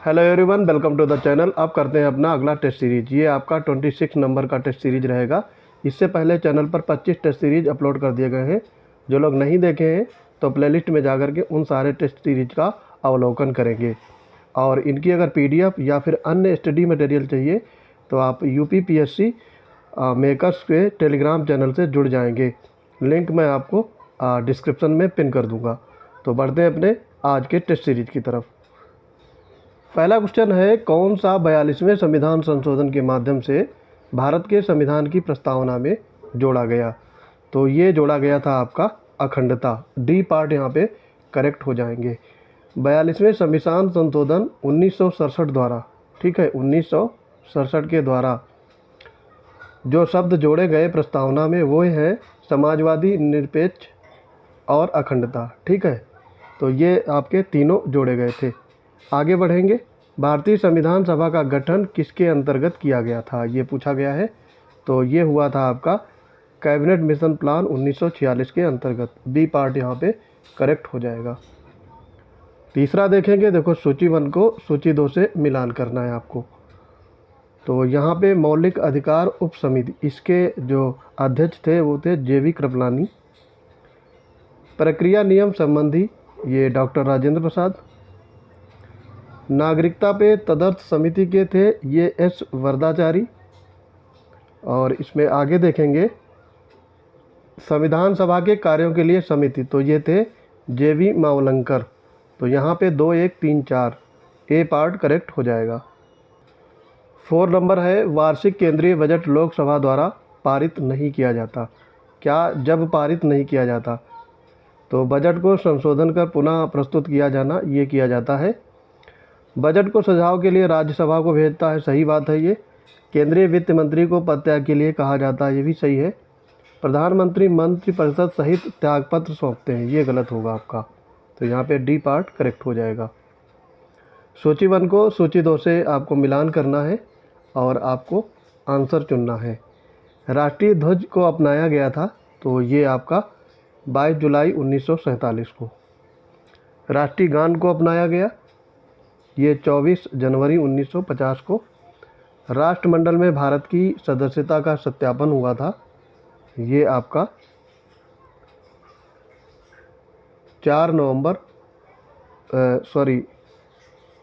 Hello everyone, welcome to the channel. अब करते हैं अपना अगला टेस्ट सीरीज। ये आपका 26 नंबर का टेस्ट सीरीज रहेगा। इससे पहले चैनल पर 25 टेस्ट सीरीज अपलोड कर दिए गए हैं। जो लोग नहीं देखे हैं तो प्लेलिस्ट में जाकर के उन सारे टेस्ट सीरीज का अवलोकन करेंगे। और इनकी अगर पीडीएफ या फिर अन्य स्टडी मटेरियल चाहिए तो आप यूपीपीएससी मेकर्स के टेलीग्राम चैनल से जुड़ जाएंगे। लिंक मैं आपको डिस्क्रिप्शन में पिन कर दूँगा। तो बढ़ते हैं अपने आज के टेस्ट सीरीज की तरफ। पहला क्वेश्चन है, कौन सा 42वें संविधान संशोधन के माध्यम से भारत के संविधान की प्रस्तावना में जोड़ा गया? तो ये जोड़ा गया था आपका अखंडता। डी पार्ट यहाँ पे करेक्ट हो जाएंगे। 42वें संविधान संशोधन 1967 द्वारा, ठीक है, 1967 के द्वारा जो शब्द जोड़े गए प्रस्तावना में वो हैं समाजवादी, निरपेक्ष और अखंडता, ठीक है। तो ये आपके तीनों जोड़े गए थे। आगे बढ़ेंगे। भारतीय संविधान सभा का गठन किसके अंतर्गत किया गया था, ये पूछा गया है। तो ये हुआ था आपका कैबिनेट मिशन प्लान 1946 के अंतर्गत। बी पार्ट यहाँ पे करेक्ट हो जाएगा। तीसरा देखेंगे, देखो सूची 1 को सूची 2 से मिलान करना है आपको। तो यहाँ पे मौलिक अधिकार उप समिति, इसके जो अध्यक्ष थे वो थे जेवी कृपलानी। प्रक्रिया नियम संबंधी, ये डॉक्टर राजेंद्र प्रसाद। नागरिकता पे तदर्थ समिति के थे ये एस वरदाचारी। और इसमें आगे देखेंगे संविधान सभा के कार्यों के लिए समिति, तो ये थे जेवी मावलंकर। तो यहाँ पे 2, 1, 3, 4 ए पार्ट करेक्ट हो जाएगा। 4 नंबर है, वार्षिक केंद्रीय बजट लोकसभा द्वारा पारित नहीं किया जाता। क्या जब पारित नहीं किया जाता? तो बजट को संशोधन कर पुनः प्रस्तुत किया जाना, ये किया जाता है। बजट को सुझाव के लिए राज्यसभा को भेजता है, सही बात है ये। केंद्रीय वित्त मंत्री को पदत्याग के लिए कहा जाता है, ये भी सही है। प्रधानमंत्री मंत्रिपरिषद सहित त्यागपत्र सौंपते हैं, ये गलत होगा आपका। तो यहाँ पे डी पार्ट करेक्ट हो जाएगा। सूची 1 को सूची 2 से आपको मिलान करना है और आपको आंसर चुनना है। राष्ट्रीय ध्वज को अपनाया गया था, तो ये आपका 22 जुलाई 1947 को। राष्ट्रीय गान को अपनाया गया, ये 24 जनवरी 1950 को। राष्ट्रमंडल में भारत की सदस्यता का सत्यापन हुआ था, ये आपका 4 नवंबर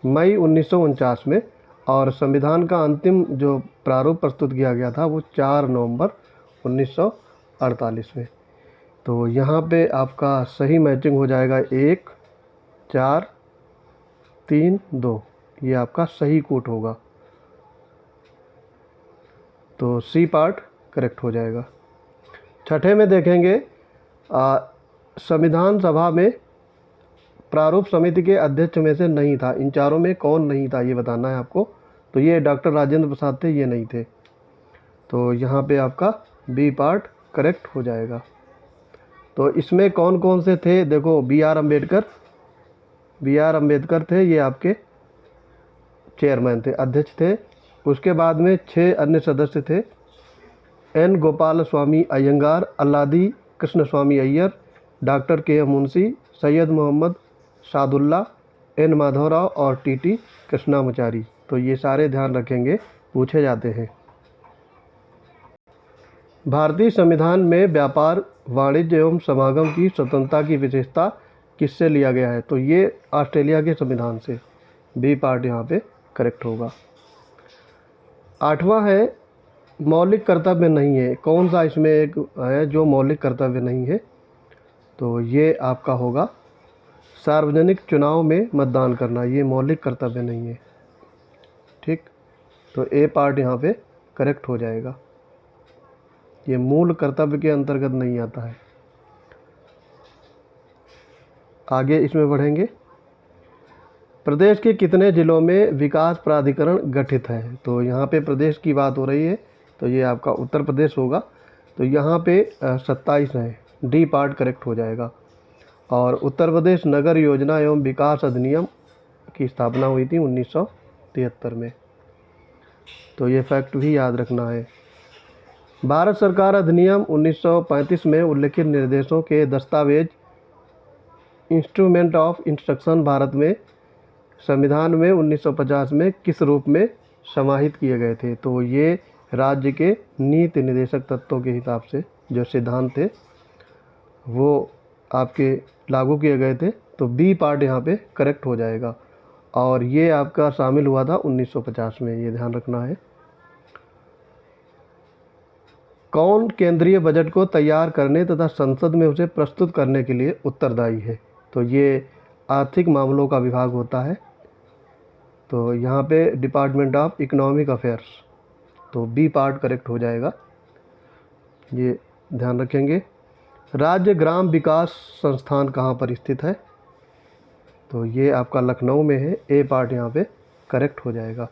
मई 1949 में। और संविधान का अंतिम जो प्रारूप प्रस्तुत किया गया था वो 4 नवंबर 1948 में। तो यहाँ पे आपका सही मैचिंग हो जाएगा 1, 4, 3, 2, ये आपका सही कोट होगा। तो सी पार्ट करेक्ट हो जाएगा। छठे में देखेंगे, संविधान सभा में प्रारूप समिति के अध्यक्ष में से नहीं था। इन चारों में कौन नहीं था ये बताना है आपको। तो ये डॉक्टर राजेंद्र प्रसाद थे, ये नहीं थे। तो यहाँ पे आपका बी पार्ट करेक्ट हो जाएगा। तो इसमें कौन कौन से थे, देखो बी आर अम्बेडकर थे, ये आपके चेयरमैन थे, अध्यक्ष थे। उसके बाद में 6 अन्य सदस्य थे। एन गोपाल स्वामी अयंगार, अल्लादी कृष्ण स्वामी अय्यर, डॉक्टर के एम मुंशी, सैयद मोहम्मद सादुल्ला, एन माधवराव और टी कृष्णामाचारी। तो ये सारे ध्यान रखेंगे, पूछे जाते हैं। भारतीय संविधान में व्यापार, वाणिज्य एवं समागम की स्वतंत्रता की विशेषता किससे लिया गया है? तो ये ऑस्ट्रेलिया के संविधान से। बी पार्ट यहाँ पे करेक्ट होगा। 8वां है, मौलिक कर्तव्य नहीं है। कौन सा इसमें एक है जो मौलिक कर्तव्य नहीं है? तो ये आपका होगा सार्वजनिक चुनाव में मतदान करना, ये मौलिक कर्तव्य नहीं है, ठीक। तो ए पार्ट यहाँ पे करेक्ट हो जाएगा, ये मूल कर्तव्य के अंतर्गत नहीं आता है। आगे इसमें बढ़ेंगे। प्रदेश के कितने जिलों में विकास प्राधिकरण गठित है? तो यहाँ पे प्रदेश की बात हो रही है, तो ये आपका उत्तर प्रदेश होगा। तो यहाँ पे 27 है, डी पार्ट करेक्ट हो जाएगा। और उत्तर प्रदेश नगर योजना एवं विकास अधिनियम की स्थापना हुई थी 1973 में। तो ये फैक्ट भी याद रखना है। भारत सरकार अधिनियम 1935 में उल्लिखित निर्देशों के दस्तावेज इंस्ट्रूमेंट ऑफ इंस्ट्रक्शन भारत में संविधान में 1950 में किस रूप में समाहित किए गए थे? तो ये राज्य के नीति निर्देशक तत्वों के हिसाब से जो सिद्धांत थे वो आपके लागू किए गए थे। तो बी पार्ट यहाँ पे करेक्ट हो जाएगा, और ये आपका शामिल हुआ था 1950 में, ये ध्यान रखना है। कौन केंद्रीय बजट को तैयार करने तथा संसद में उसे प्रस्तुत करने के लिए उत्तरदायी है? तो ये आर्थिक मामलों का विभाग होता है। तो यहाँ पे डिपार्टमेंट ऑफ इकोनॉमिक अफेयर्स, तो बी पार्ट करेक्ट हो जाएगा, ये ध्यान रखेंगे। राज्य ग्राम विकास संस्थान कहाँ पर स्थित है? तो ये आपका लखनऊ में है, ए पार्ट यहाँ पे करेक्ट हो जाएगा।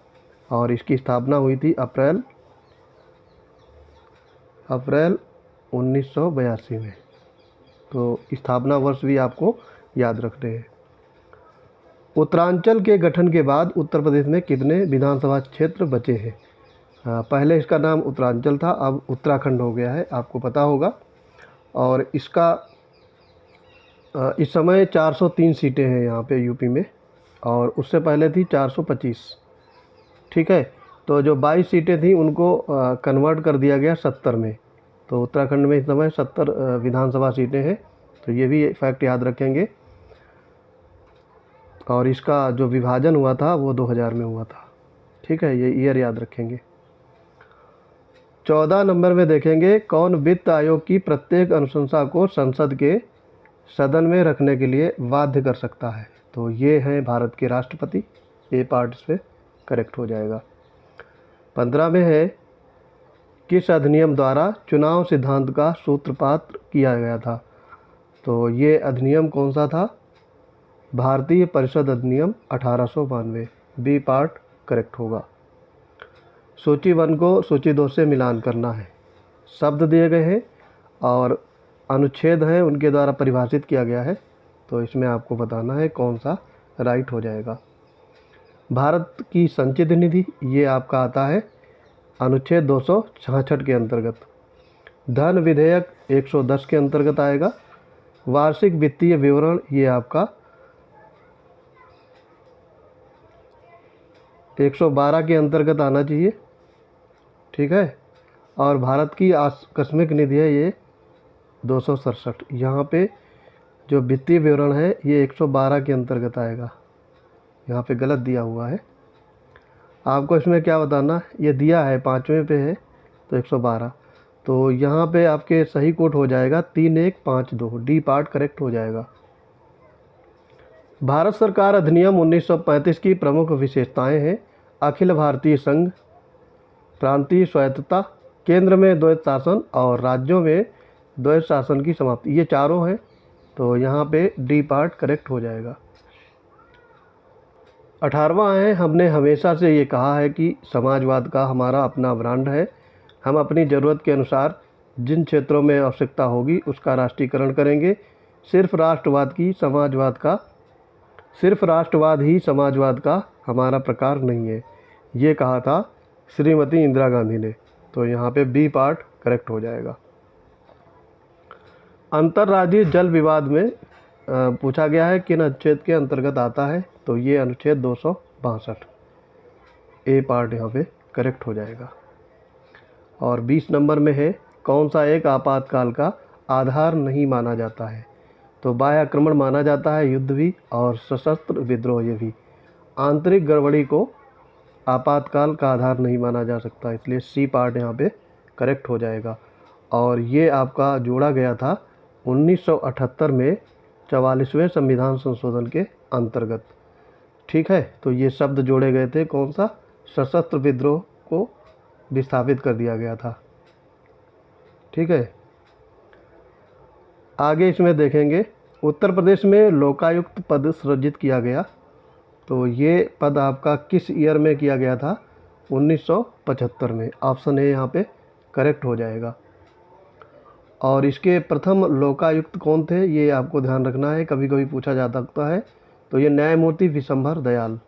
और इसकी स्थापना हुई थी अप्रैल 1982 में। तो स्थापना वर्ष भी आपको याद रखने हैं। उत्तरांचल के गठन के बाद उत्तर प्रदेश में कितने विधानसभा क्षेत्र बचे हैं? पहले इसका नाम उत्तरांचल था, अब उत्तराखंड हो गया है, आपको पता होगा। और इसका इस समय 403 सीटें हैं यहाँ पे यूपी में, और उससे पहले थी 425। ठीक है, तो जो 22 सीटें थी उनको कन्वर्ट कर दिया गया 70 में। तो उत्तराखंड में इस समय 70 विधानसभा सीटें हैं, तो ये भी फैक्ट याद रखेंगे। और इसका जो विभाजन हुआ था वो 2000 में हुआ था। ठीक है, ये ईयर याद रखेंगे। 14 नंबर में देखेंगे, कौन वित्त आयोग की प्रत्येक अनुशंसा को संसद के सदन में रखने के लिए बाध्य कर सकता है? तो ये हैं भारत के राष्ट्रपति, ए पार्ट इस पे करेक्ट हो जाएगा। 15 में है, किस अधिनियम द्वारा चुनाव सिद्धांत का सूत्रपात किया गया था? तो ये अधिनियम कौन सा था? भारतीय परिषद अधिनियम 1892, बी पार्ट करेक्ट होगा। सूची 1 को सूची 2 से मिलान करना है। शब्द दिए गए हैं और अनुच्छेद हैं, उनके द्वारा परिभाषित किया गया है, तो इसमें आपको बताना है कौन सा राइट हो जाएगा। भारत की संचित निधि, ये आपका आता है अनुच्छेद 266 के अंतर्गत। धन विधेयक 110 के अंतर्गत आएगा। वार्षिक वित्तीय विवरण, ये आपका 112 के अंतर्गत आना चाहिए। ठीक है, और भारत की आकस्मिक निधि है ये 267। यहाँ पे जो वित्तीय विवरण है ये 112 के अंतर्गत आएगा, यहाँ पे गलत दिया हुआ है। आपको इसमें क्या बताना, ये दिया है 5वें पे है तो 112, तो यहाँ पे आपके सही कोट हो जाएगा 3152, डी पार्ट करेक्ट हो जाएगा। भारत सरकार अधिनियम 1935 की प्रमुख विशेषताएं हैं। अखिल भारतीय संघ, प्रांतीय स्वायत्तता, केंद्र में द्वैत शासन और राज्यों में द्वैत शासन की समाप्ति, ये चारों हैं, तो यहाँ पे डी पार्ट करेक्ट हो जाएगा। 18वां है, हमने हमेशा से ये कहा है कि समाजवाद का हमारा अपना ब्रांड है। हम अपनी ज़रूरत के अनुसार जिन क्षेत्रों में आवश्यकता होगी उसका राष्ट्रीयकरण करेंगे। सिर्फ राष्ट्रवाद ही समाजवाद का हमारा प्रकार नहीं है, ये कहा था श्रीमती इंदिरा गांधी ने, तो यहाँ पे बी पार्ट करेक्ट हो जाएगा। अंतर्राज्यीय जल विवाद में पूछा गया है किन अनुच्छेद के अंतर्गत आता है? तो ये अनुच्छेद 262, ए पार्ट यहाँ पे करेक्ट हो जाएगा। और 20 नंबर में है, कौन सा एक आपातकाल का आधार नहीं माना जाता है? तो बाह्य आक्रमण माना जाता है, युद्ध भी, और सशस्त्र विद्रोह ये भी। आंतरिक गड़बड़ी को आपातकाल का आधार नहीं माना जा सकता, इसलिए सी पार्ट यहाँ पे करेक्ट हो जाएगा। और ये आपका जोड़ा गया था 1978 में 44वें संविधान संशोधन के अंतर्गत। ठीक है, तो ये शब्द जोड़े गए थे, कौन सा? सशस्त्र विद्रोह को विस्थापित कर दिया गया था। ठीक है, आगे इसमें देखेंगे, उत्तर प्रदेश में लोकायुक्त पद सृजित किया गया, तो ये पद आपका किस ईयर में किया गया था? 1975 में, ऑप्शन ए यहाँ पे करेक्ट हो जाएगा। और इसके प्रथम लोकायुक्त कौन थे, ये आपको ध्यान रखना है, कभी कभी पूछा जा सकता है। तो ये न्यायमूर्ति विशंभर दयाल।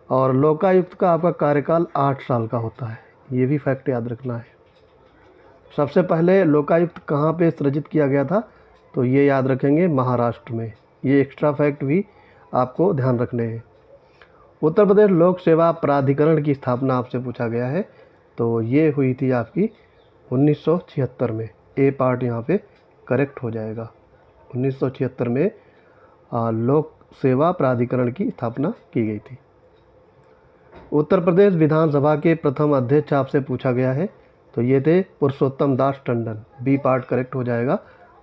और लोकायुक्त का आपका कार्यकाल 8 साल का होता है, ये भी फैक्ट याद रखना है। सबसे पहले लोकायुक्त कहाँ पे सृजित किया गया था? तो ये याद रखेंगे महाराष्ट्र में, ये एक्स्ट्रा फैक्ट भी आपको ध्यान रखने हैं। उत्तर प्रदेश लोक सेवा प्राधिकरण की स्थापना आपसे पूछा गया है, तो ये हुई थी आपकी 1976 में। ए पार्ट यहाँ पे करेक्ट हो जाएगा। 1976 में लोक सेवा प्राधिकरण की स्थापना की गई थी। उत्तर प्रदेश विधानसभा के प्रथम अध्यक्ष आपसे पूछा गया है, तो ये थे पुरुषोत्तम Das Tandon. B part correct हो जाएगा।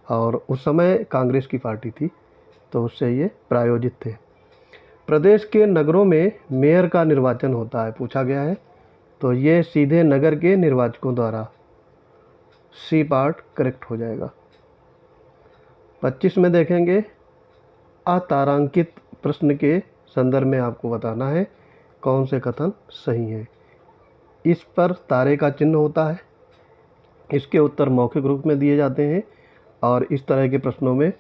और उस समय कांग्रेस की पार्टी थी, तो उससे ये प्रायोजित थे। प्रदेश के नगरों में मेयर का निर्वाचन होता है, पूछा गया है, तो ये सीधे नगर के निर्वाचकों द्वारा। सी पार्ट करेक्ट हो जाएगा। 25 में देखेंगे, अतारांकित प्रश्न के संदर्भ में आपको बताना है कौन से कथन सही हैं। इस पर तारे का चिन्ह होता है, इसके उत्तर मौखिक रूप में दिए जाते हैं और इस तरह के प्रश्नों में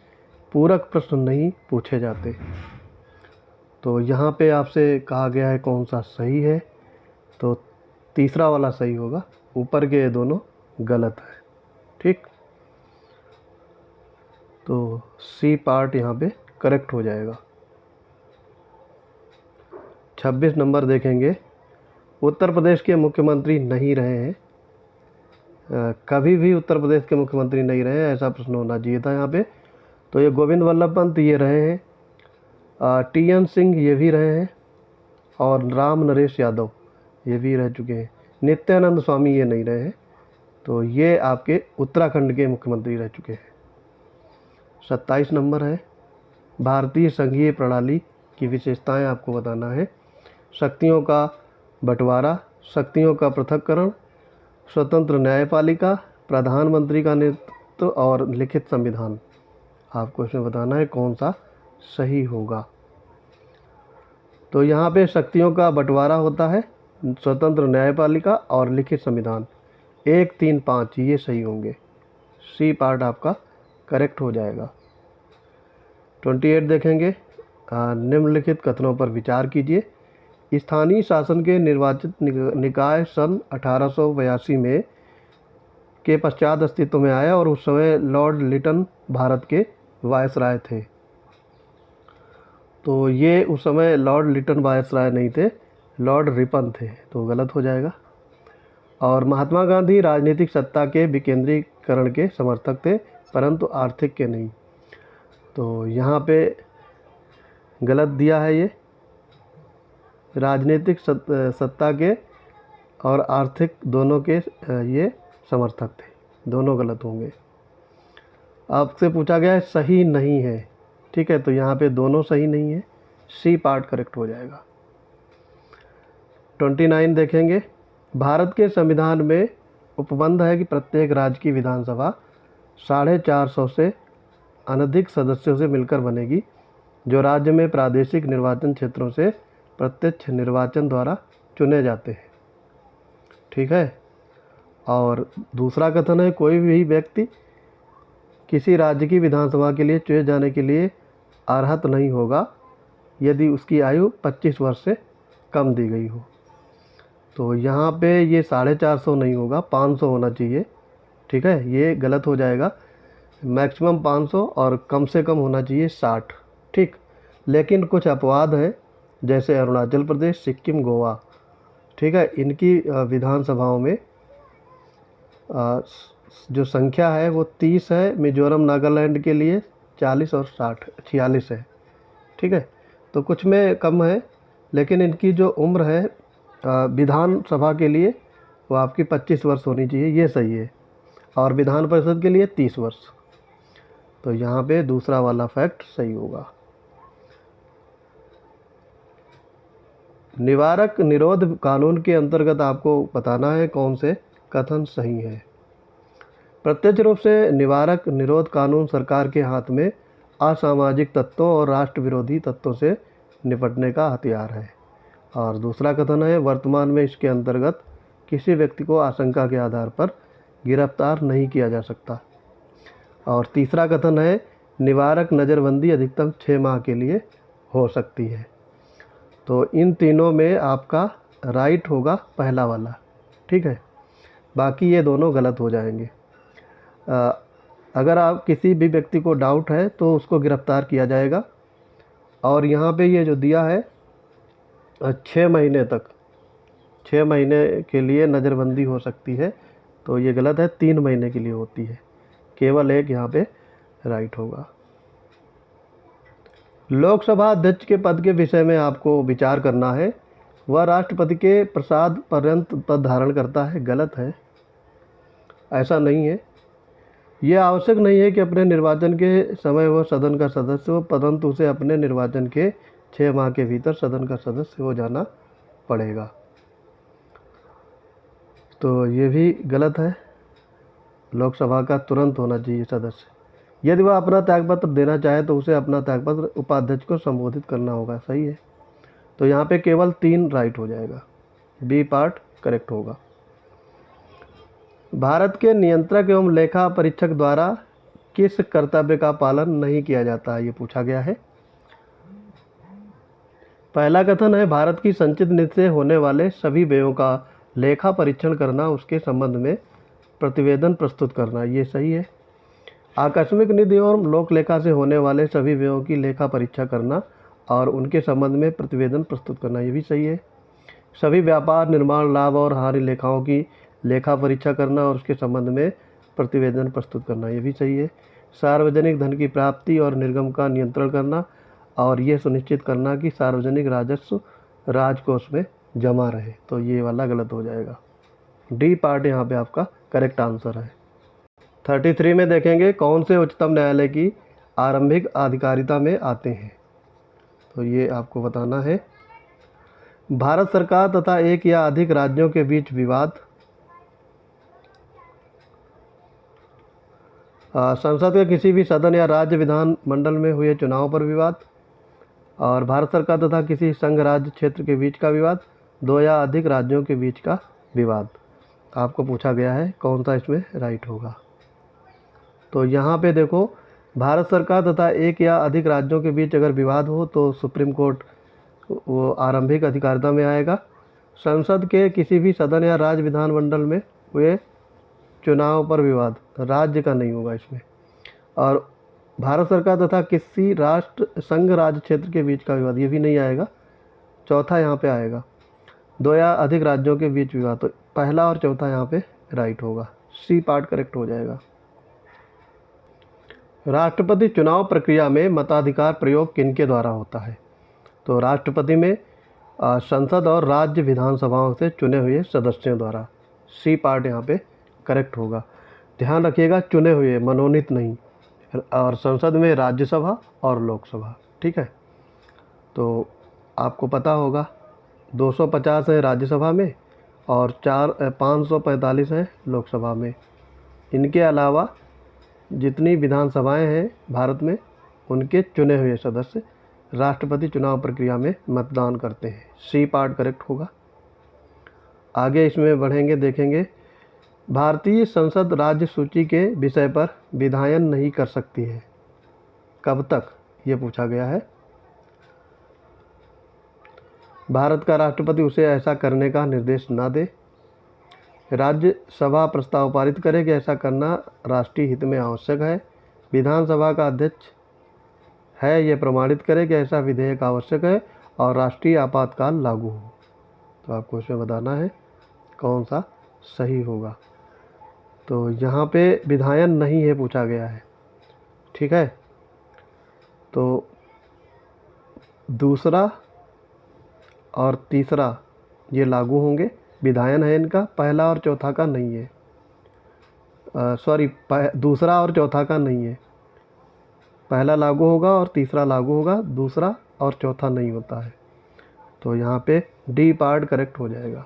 पूरक प्रश्न नहीं पूछे जाते। तो यहाँ पे आपसे कहा गया है कौन सा सही है, तो तीसरा वाला सही होगा, ऊपर के ये दोनों गलत है। ठीक, तो सी पार्ट यहाँ पे करेक्ट हो जाएगा। 26 नंबर देखेंगे, उत्तर प्रदेश के मुख्यमंत्री नहीं रहे हैं। कभी भी उत्तर प्रदेश के मुख्यमंत्री नहीं रहे हैं, ऐसा प्रश्न होना चाहिए था यहाँ पे। तो ये गोविंद वल्लभ पंत ये रहे हैं, टी.एन. सिंह ये भी रहे हैं, और राम नरेश यादव ये भी रह चुके हैं। नित्यानंद स्वामी ये नहीं रहे हैं, तो ये आपके उत्तराखंड के मुख्यमंत्री रह चुके हैं। 27 नंबर है, भारतीय संघीय प्रणाली की विशेषताएं आपको बताना है। शक्तियों का बंटवारा, शक्तियों का पृथक्करण, स्वतंत्र न्यायपालिका, प्रधानमंत्री का नेतृत्व और लिखित संविधान। आपको इसमें बताना है कौन सा सही होगा। तो यहाँ पे शक्तियों का बंटवारा होता है, स्वतंत्र न्यायपालिका और लिखित संविधान। 1, 3, 5 ये सही होंगे। सी पार्ट आपका करेक्ट हो जाएगा। 28 देखेंगे, निम्नलिखित कथनों पर विचार कीजिए। स्थानीय शासन के निर्वाचित निकाय सन 1882 में के पश्चात अस्तित्व में आया और उस समय लॉर्ड लिटन भारत के वायसराय थे। तो ये उस समय लॉर्ड लिटन वायसराय नहीं थे, लॉर्ड रिपन थे, तो गलत हो जाएगा। और महात्मा गांधी राजनीतिक सत्ता के विकेंद्रीकरण के समर्थक थे, परंतु आर्थिक के नहीं। तो यहाँ पे गलत दिया है, ये राजनीतिक सत्ता के और आर्थिक दोनों के ये समर्थक थे, दोनों गलत होंगे। आपसे पूछा गया है सही नहीं है, ठीक है, तो यहाँ पे दोनों सही नहीं है, सी पार्ट करेक्ट हो जाएगा। 29 देखेंगे, भारत के संविधान में उपबंध है कि प्रत्येक राज्य की विधानसभा 450 से अनधिक सदस्यों से मिलकर बनेगी, जो राज्य में प्रादेशिक निर्वाचन क्षेत्रों से प्रत्यक्ष निर्वाचन द्वारा चुने जाते हैं। ठीक है, और दूसरा कथन है, कोई भी व्यक्ति किसी राज्य की विधानसभा के लिए चुने जाने के लिए अर्हत नहीं होगा यदि उसकी आयु 25 वर्ष से कम दी गई हो। तो यहाँ पे ये 450 नहीं होगा, 500 होना चाहिए। ठीक है, ये गलत हो जाएगा। मैक्सिमम 500 और कम से कम होना चाहिए 60। ठीक, लेकिन कुछ अपवाद हैं, जैसे अरुणाचल प्रदेश, सिक्किम, गोवा। ठीक है, इनकी विधानसभाओं में जो संख्या है वो 30 है। मिजोरम नागालैंड के लिए 40 और 60 46 है। ठीक है, तो कुछ में कम है, लेकिन इनकी जो उम्र है विधानसभा के लिए वो आपकी 25 वर्ष होनी चाहिए, ये सही है। और विधान परिषद के लिए 30 वर्ष। तो यहाँ पे दूसरा वाला फैक्ट सही होगा। निवारक निरोध कानून के अंतर्गत आपको बताना है कौन से कथन सही है। प्रत्यक्ष रूप से निवारक निरोध कानून सरकार के हाथ में असामाजिक तत्वों और राष्ट्र विरोधी तत्वों से निपटने का हथियार है। और दूसरा कथन है, वर्तमान में इसके अंतर्गत किसी व्यक्ति को आशंका के आधार पर गिरफ्तार नहीं किया जा सकता। और तीसरा कथन है, निवारक नज़रबंदी अधिकतम 6 माह के लिए हो सकती है। तो इन तीनों में आपका राइट होगा पहला वाला। ठीक है, बाकी ये दोनों गलत हो जाएंगे। अगर आप किसी भी व्यक्ति को डाउट है तो उसको गिरफ्तार किया जाएगा। और यहाँ पे ये जो दिया है 6 महीने तक, 6 महीने के लिए नज़रबंदी हो सकती है, तो ये गलत है, 3 महीने के लिए होती है। केवल एक यहाँ पे राइट होगा। लोकसभा अध्यक्ष के पद के विषय में आपको विचार करना है। वह राष्ट्रपति के प्रसाद पर्यंत पद धारण करता है, गलत है, ऐसा नहीं है। यह आवश्यक नहीं है कि अपने निर्वाचन के समय वह सदन का सदस्य हो, परंतु उसे अपने निर्वाचन के 6 माह के भीतर सदन का सदस्य हो जाना पड़ेगा। तो ये भी गलत है, लोकसभा का तुरंत होना चाहिए सदस्य। यदि वह अपना त्यागपत्र देना चाहे तो उसे अपना त्यागपत्र उपाध्यक्ष को संबोधित करना होगा, सही है। तो यहाँ पे केवल 3 राइट हो जाएगा, बी पार्ट करेक्ट होगा। भारत के नियंत्रक एवं लेखा परीक्षक द्वारा किस कर्तव्य का पालन नहीं किया जाता है, ये पूछा गया है। पहला कथन है, भारत की संचित निधि से होने वाले सभी व्ययों का लेखा परीक्षण करना, उसके संबंध में प्रतिवेदन प्रस्तुत करना, ये सही है। आकस्मिक निधि और लोक लेखा से होने वाले सभी व्ययों की लेखा परीक्षा करना और उनके संबंध में प्रतिवेदन प्रस्तुत करना, ये भी सही है। सभी व्यापार, निर्माण, लाभ और हानि लेखाओं की लेखा परीक्षा करना और उसके संबंध में प्रतिवेदन प्रस्तुत करना, ये भी सही है। सार्वजनिक धन की प्राप्ति और निर्गम का नियंत्रण करना और यह सुनिश्चित करना कि सार्वजनिक राजस्व राजकोष में जमा रहे, तो ये वाला गलत हो जाएगा। डी पार्ट यहाँ पे आपका करेक्ट आंसर है। 33 में देखेंगे, कौन से उच्चतम न्यायालय की आरंभिक अधिकारिता में आते हैं, तो ये आपको बताना है। भारत सरकार तथा एक या अधिक राज्यों के बीच विवाद, संसद के किसी भी सदन या राज्य विधान मंडल में हुए चुनाव पर विवाद, और भारत सरकार तथा किसी संघ राज्य क्षेत्र के बीच का विवाद, 2 या अधिक राज्यों के बीच का विवाद। आपको पूछा गया है कौन सा इसमें राइट होगा। तो यहाँ पे देखो, भारत सरकार तथा एक या अधिक राज्यों के बीच अगर विवाद हो तो सुप्रीम कोर्ट वो आरंभिक अधिकारिता में आएगा। संसद के किसी भी सदन या राज्य विधानमंडल में हुए चुनाव पर विवाद, राज्य का नहीं होगा इसमें। और भारत सरकार तथा किसी राष्ट्र संघ राज्य क्षेत्र के बीच का विवाद, ये भी नहीं आएगा। चौथा यहाँ पे आएगा, 2 या अधिक राज्यों के बीच विवाद, तो पहला और चौथा यहाँ पे राइट होगा, सी पार्ट करेक्ट हो जाएगा। राष्ट्रपति चुनाव प्रक्रिया में मताधिकार प्रयोग किनके द्वारा होता है, तो राष्ट्रपति में संसद और राज्य विधानसभाओं से चुने हुए सदस्यों द्वारा, सी पार्ट यहाँ पे करेक्ट होगा। ध्यान रखिएगा, चुने हुए, मनोनीत नहीं, और संसद में राज्यसभा और लोकसभा, ठीक है। तो आपको पता होगा 250 है राज्यसभा में और 545 है लोकसभा में। इनके अलावा जितनी विधानसभाएं हैं भारत में, उनके चुने हुए सदस्य राष्ट्रपति चुनाव प्रक्रिया में मतदान करते हैं, सी पार्ट करेक्ट होगा। आगे इसमें बढ़ेंगे, देखेंगे, भारतीय संसद राज्य सूची के विषय पर विधायन नहीं कर सकती है, कब तक, ये पूछा गया है। भारत का राष्ट्रपति उसे ऐसा करने का निर्देश ना दे, राज्यसभा प्रस्ताव पारित करे कि ऐसा करना राष्ट्रीय हित में आवश्यक है, विधानसभा का अध्यक्ष है ये प्रमाणित करे कि ऐसा विधेयक आवश्यक है, और राष्ट्रीय आपातकाल लागू हो। तो आपको इसमें बताना है कौन सा सही होगा। तो यहाँ पे विधायन नहीं है पूछा गया है, ठीक है। तो दूसरा और तीसरा ये लागू होंगे, विधायन है इनका, पहला और चौथा का नहीं है, दूसरा और चौथा का नहीं है। पहला लागू होगा और तीसरा लागू होगा, दूसरा और चौथा नहीं होता है। तो यहाँ पे डी पार्ट करेक्ट हो जाएगा।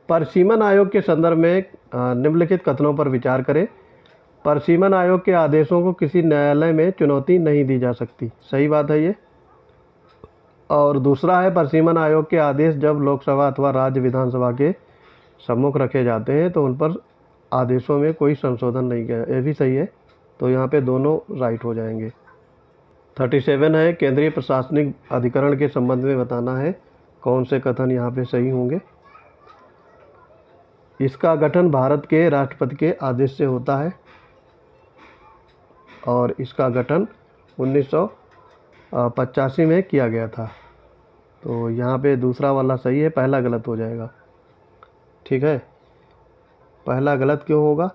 परिसीमन आयोग के संदर्भ में निम्नलिखित कथनों पर विचार करें। परिसीमन आयोग के आदेशों को किसी न्यायालय में चुनौती नहीं दी जा सकती, सही बात है ये। और दूसरा है, परिसीमन आयोग के आदेश जब लोकसभा अथवा राज्य विधानसभा के सम्मुख रखे जाते हैं तो उन पर आदेशों में कोई संशोधन नहीं किया, ये भी सही है। तो यहाँ पे दोनों राइट हो जाएंगे। 37 है, केंद्रीय प्रशासनिक अधिकरण के संबंध में बताना है कौन से कथन यहाँ पे सही होंगे। इसका गठन भारत के राष्ट्रपति के आदेश से होता है और इसका गठन 1900 85 में किया गया था। तो यहाँ पे दूसरा वाला सही है, पहला गलत हो जाएगा। ठीक है, पहला गलत क्यों होगा?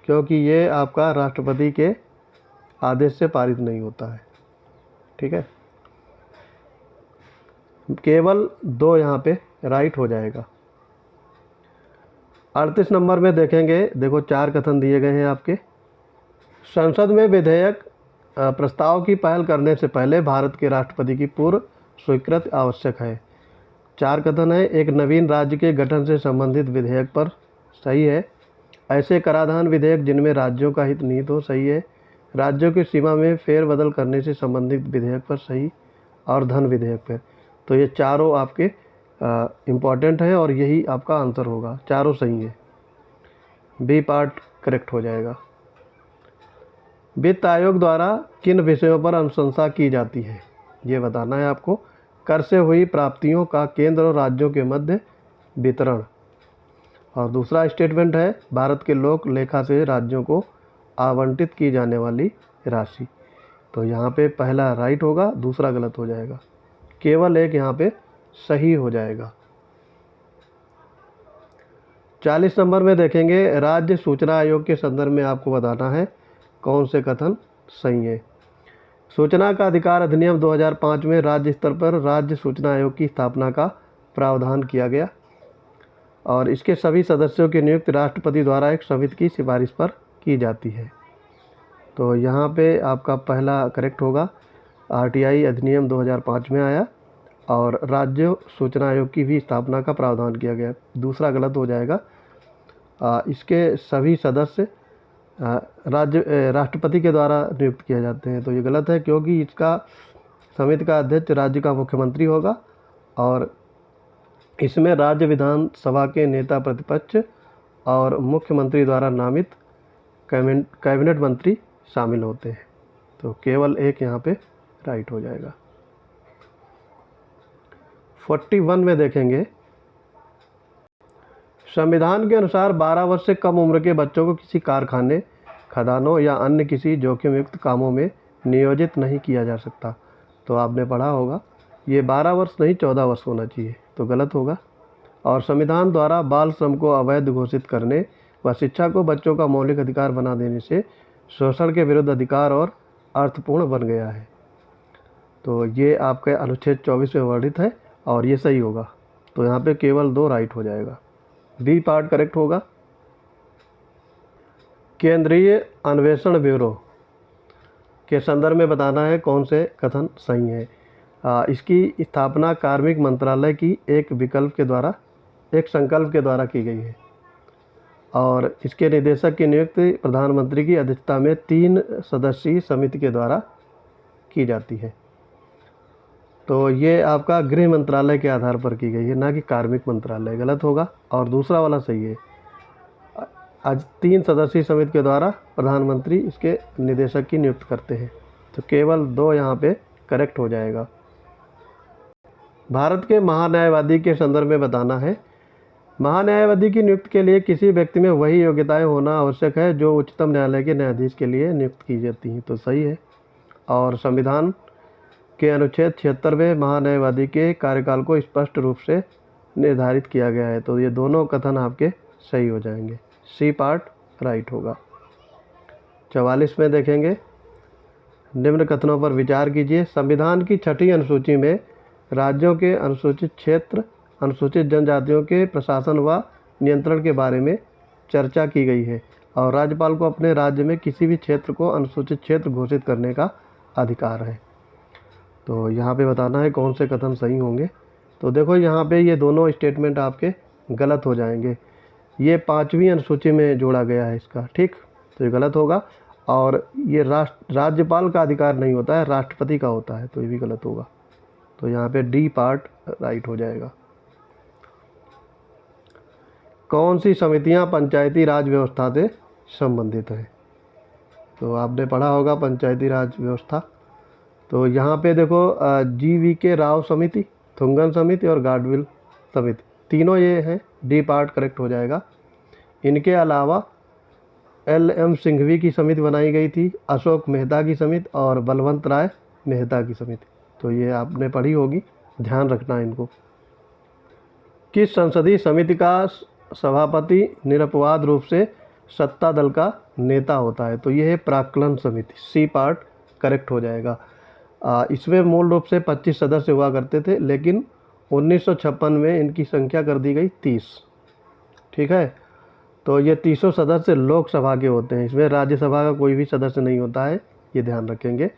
क्योंकि ये आपका राष्ट्रपति के आदेश से पारित नहीं होता है। ठीक है, केवल 2 यहाँ पे राइट हो जाएगा। 38 नंबर में देखेंगे, देखो 4 कथन दिए गए हैं आपके। संसद में विधेयक प्रस्ताव की पहल करने से पहले भारत के राष्ट्रपति की पूर्व स्वीकृति आवश्यक है। 4 कथन है। एक, नवीन राज्य के गठन से संबंधित विधेयक पर, सही है। ऐसे कराधान विधेयक जिनमें राज्यों का हित निहित हो, सही है। राज्यों की सीमा में फेरबदल करने से संबंधित विधेयक पर, सही। और धन विधेयक पर। तो ये चारों आपके इम्पॉर्टेंट है और यही आपका आंसर होगा, चारों सही है। बी पार्ट करेक्ट हो जाएगा। वित्त आयोग द्वारा किन विषयों पर अनुशंसा की जाती है, ये बताना है आपको। कर से हुई प्राप्तियों का केंद्र और राज्यों के मध्य वितरण। और दूसरा स्टेटमेंट है, भारत के लोक लेखा से राज्यों को आवंटित की जाने वाली राशि। तो यहाँ पे पहला राइट होगा, दूसरा गलत हो जाएगा। केवल एक यहाँ पे सही हो जाएगा। 40 नंबर में देखेंगे, राज्य सूचना आयोग के संदर्भ में आपको बताना है कौन से कथन सही है। सूचना का अधिकार अधिनियम 2005 में राज्य स्तर पर राज्य सूचना आयोग की स्थापना का प्रावधान किया गया और इसके सभी सदस्यों की नियुक्ति राष्ट्रपति द्वारा एक समिति की सिफारिश पर की जाती है। तो यहाँ पे आपका पहला करेक्ट होगा, आरटीआई अधिनियम 2005 में आया और राज्य सूचना आयोग की भी स्थापना का प्रावधान किया गया। दूसरा गलत हो जाएगा, इसके सभी सदस्य राष्ट्रपति के द्वारा नियुक्त किए जाते हैं। तो ये गलत है क्योंकि इसका समिति का अध्यक्ष राज्य का मुख्यमंत्री होगा और इसमें राज्य विधानसभा के नेता प्रतिपक्ष और मुख्यमंत्री द्वारा नामित कैबिनेट मंत्री शामिल होते हैं। तो केवल एक यहाँ पे राइट हो जाएगा। 41 में देखेंगे, संविधान के अनुसार 12 वर्ष से कम उम्र के बच्चों को किसी कारखाने, खदानों या अन्य किसी जोखिम युक्त कामों में नियोजित नहीं किया जा सकता। तो आपने पढ़ा होगा, ये 12 वर्ष नहीं 14 वर्ष होना चाहिए, तो गलत होगा। और संविधान द्वारा बाल श्रम को अवैध घोषित करने व शिक्षा को बच्चों का मौलिक अधिकार बना देने से शोषण के विरुद्ध अधिकार और अर्थपूर्ण बन गया है। तो ये आपके अनुच्छेद 24 में वर्णित है और ये सही होगा। तो यहाँ पे केवल 2 राइट हो जाएगा। बी पार्ट करेक्ट होगा। केंद्रीय अन्वेषण ब्यूरो के संदर्भ में बताना है कौन से कथन सही है। इसकी स्थापना कार्मिक मंत्रालय की एक संकल्प के द्वारा की गई है और इसके निदेशक की नियुक्ति प्रधानमंत्री की अध्यक्षता में 3 सदस्यीय समिति के द्वारा की जाती है। तो ये आपका गृह मंत्रालय के आधार पर की गई है, ना कि कार्मिक मंत्रालय। गलत होगा और दूसरा वाला सही है। आज 3 सदस्यीय समिति के द्वारा प्रधानमंत्री इसके निदेशक की नियुक्त करते हैं। तो केवल 2 यहाँ पे करेक्ट हो जाएगा। भारत के महान्यायवादी के संदर्भ में बताना है, महान्यायवादी की नियुक्ति के लिए किसी व्यक्ति में वही योग्यताएं होना आवश्यक है जो उच्चतम न्यायालय के न्यायाधीश के लिए नियुक्त की जाती हैं। तो सही है। और संविधान के अनुच्छेद 76 में महान्यायवादी के कार्यकाल को स्पष्ट रूप से निर्धारित किया गया है। तो ये दोनों कथन आपके सही हो जाएंगे। सी पार्ट राइट होगा। 44 में देखेंगे, निम्न कथनों पर विचार कीजिए। संविधान की 6ठी अनुसूची में राज्यों के अनुसूचित क्षेत्र, अनुसूचित जनजातियों के प्रशासन व नियंत्रण के बारे में चर्चा की गई है और राज्यपाल को अपने राज्य में किसी भी क्षेत्र को अनुसूचित क्षेत्र घोषित करने का अधिकार है। तो यहाँ पे बताना है कौन से कथन सही होंगे। तो देखो यहाँ पे ये दोनों स्टेटमेंट आपके गलत हो जाएंगे। ये 5वीं अनुसूची में जोड़ा गया है इसका, ठीक। तो ये गलत होगा। और ये राज्यपाल का अधिकार नहीं होता है, राष्ट्रपति का होता है, तो ये भी गलत होगा। तो यहाँ पे डी पार्ट राइट हो जाएगा। कौन सी समितियाँ पंचायती राज व्यवस्था से संबंधित हैं? तो आपने पढ़ा होगा पंचायती राज व्यवस्था। तो यहाँ पे देखो GVK राव समिति, थुंगन समिति और गाडविल समिति, तीनों ये हैं। डी पार्ट करेक्ट हो जाएगा। इनके अलावा LM सिंघवी की समिति बनाई गई थी, अशोक मेहता की समिति और बलवंत राय मेहता की समिति। तो ये आपने पढ़ी होगी, ध्यान रखना इनको। किस संसदीय समिति का सभापति निरपवाद रूप से सत्ता दल का नेता होता है? तो ये है प्राक्कलन समिति। सी पार्ट करेक्ट हो जाएगा। इसमें मूल रूप से 25 सदस्य हुआ करते थे, लेकिन 1956 में इनकी संख्या कर दी गई 30। ठीक है, तो ये 30 सदस्य लोकसभा के होते हैं, इसमें राज्यसभा का कोई भी सदस्य नहीं होता है, ये ध्यान रखेंगे।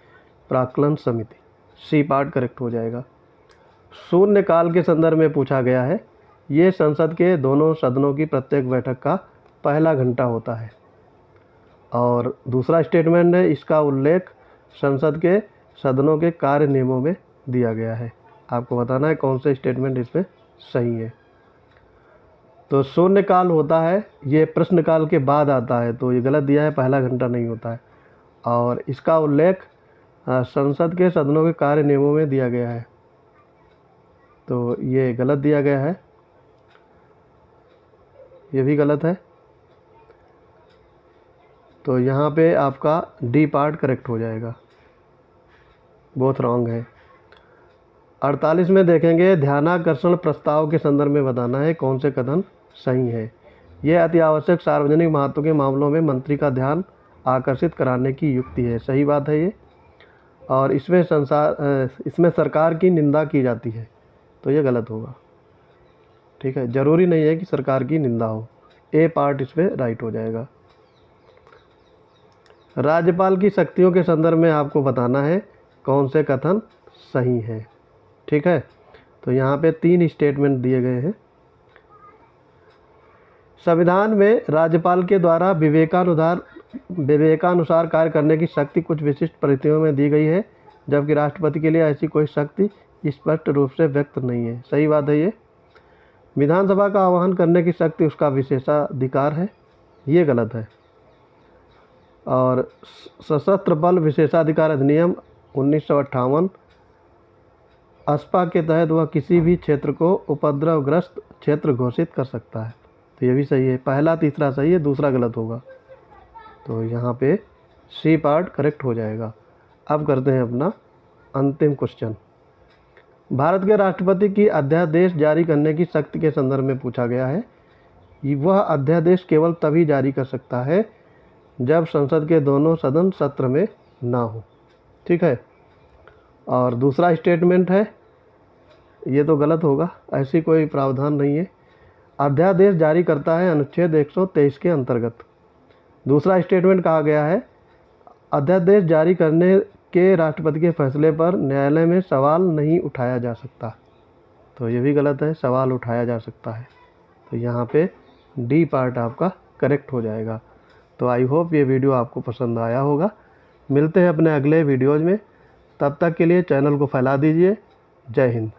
प्राक्कलन समिति, सी पार्ट करेक्ट हो जाएगा। शून्यकाल के संदर्भ में पूछा गया है, ये संसद के दोनों सदनों की प्रत्येक बैठक का पहला घंटा होता है। और दूसरा स्टेटमेंट है, इसका उल्लेख संसद के सदनों के कार्य नियमों में दिया गया है। आपको बताना है कौन से स्टेटमेंट इसमें सही है। तो शून्यकाल होता है, ये प्रश्नकाल के बाद आता है, तो ये गलत दिया है, पहला घंटा नहीं होता है। और इसका उल्लेख संसद के सदनों के कार्य नियमों में दिया गया है, तो ये गलत दिया गया है, ये भी गलत है। तो यहाँ पे आपका डी पार्ट करेक्ट हो जाएगा, बोथ रॉन्ग है। 48 में देखेंगे, ध्यानाकर्षण प्रस्ताव के संदर्भ में बताना है कौन से कथन सही है। यह अति आवश्यक सार्वजनिक महत्व के मामलों में मंत्री का ध्यान आकर्षित कराने की युक्ति है। सही बात है ये। और इसमें सरकार की निंदा की जाती है, तो ये गलत होगा। ठीक है, ज़रूरी नहीं है कि सरकार की निंदा हो। ए पार्ट इसमें राइट हो जाएगा। राज्यपाल की शक्तियों के संदर्भ में आपको बताना है कौन से कथन सही हैं। ठीक है, तो यहाँ पे 3 स्टेटमेंट दिए गए हैं। संविधान में राज्यपाल के द्वारा विवेकानुसार कार्य करने की शक्ति कुछ विशिष्ट परिस्थितियों में दी गई है, जबकि राष्ट्रपति के लिए ऐसी कोई शक्ति स्पष्ट रूप से व्यक्त नहीं है। सही बात है ये। विधानसभा का आह्वान करने की शक्ति उसका विशेषाधिकार है, ये गलत है। और सशस्त्र बल विशेषाधिकार अधिनियम 1958 अस्पा के तहत वह किसी भी क्षेत्र को उपद्रवग्रस्त क्षेत्र घोषित कर सकता है, तो ये भी सही है। पहला तीसरा सही है, दूसरा गलत होगा, तो यहाँ पे सी पार्ट करेक्ट हो जाएगा। अब करते हैं अपना अंतिम क्वेश्चन। भारत के राष्ट्रपति की अध्यादेश जारी करने की शक्ति के संदर्भ में पूछा गया है। वह अध्यादेश केवल तभी जारी कर सकता है जब संसद के दोनों सदन सत्र में ना हो। ठीक है, और दूसरा स्टेटमेंट है, ये तो गलत होगा, ऐसी कोई प्रावधान नहीं है। अध्यादेश जारी करता है अनुच्छेद 123 के अंतर्गत। दूसरा स्टेटमेंट कहा गया है, अध्यादेश जारी करने के राष्ट्रपति के फैसले पर न्यायालय में सवाल नहीं उठाया जा सकता, तो ये भी गलत है, सवाल उठाया जा सकता है। तो यहाँ पे डी पार्ट आपका करेक्ट हो जाएगा। तो आई होप ये वीडियो आपको पसंद आया होगा। मिलते हैं अपने अगले वीडियोज़ में, तब तक के लिए चैनल को फैला दीजिए। जय हिंद।